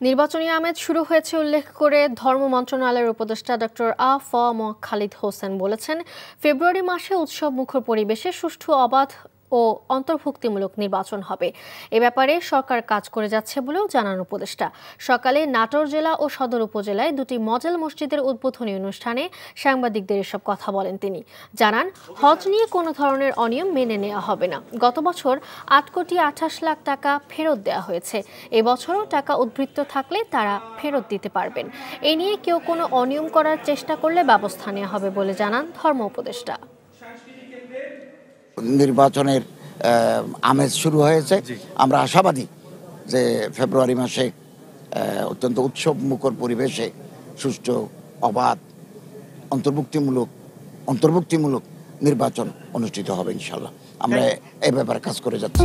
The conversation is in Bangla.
নির্বাচনী আমেজ শুরু হয়েছে উল্লেখ করে ধর্ম মন্ত্রণালয়ের উপদেষ্টা ডক্টর আ.ফ.ম. খালিদ হোসেন বলেছেন, ফেব্রুয়ারি মাসে উৎসব মুখর পরিবেশে সুষ্ঠু, অবাধ ও অন্তর্ভুক্তিমূলক নির্বাচন হবে। এ ব্যাপারে সরকার কাজ করে যাচ্ছে বলেও জানান উপদেষ্টা। সকালে নাটোর জেলা ও সদর উপজেলায় দুটি মডেল মসজিদের উদ্বোধনী অনুষ্ঠানে সাংবাদিকদের এসব কথা বলেন তিনি। জানান, হজ নিয়ে কোনো ধরনের অনিয়ম মেনে নেওয়া হবে না। গত বছর 8,28,00,000 টাকা ফেরত দেওয়া হয়েছে। এবছরও টাকা উদ্বৃত্ত থাকলে তারা ফেরত দিতে পারবেন। এ নিয়ে কেউ কোনো অনিয়ম করার চেষ্টা করলে ব্যবস্থা নেওয়া হবে বলে জানান ধর্ম উপদেষ্টা। নির্বাচনের আমেজ শুরু হয়েছে। আমরা আশাবাদী যে ফেব্রুয়ারি মাসে অত্যন্ত উৎসব মুখর পরিবেশে সুষ্ঠু, অবাধ, অন্তর্ভুক্তিমূলক নির্বাচন অনুষ্ঠিত হবে ইনশাল্লাহ। আমরা এই ব্যাপারে কাজ করে যাচ্ছি।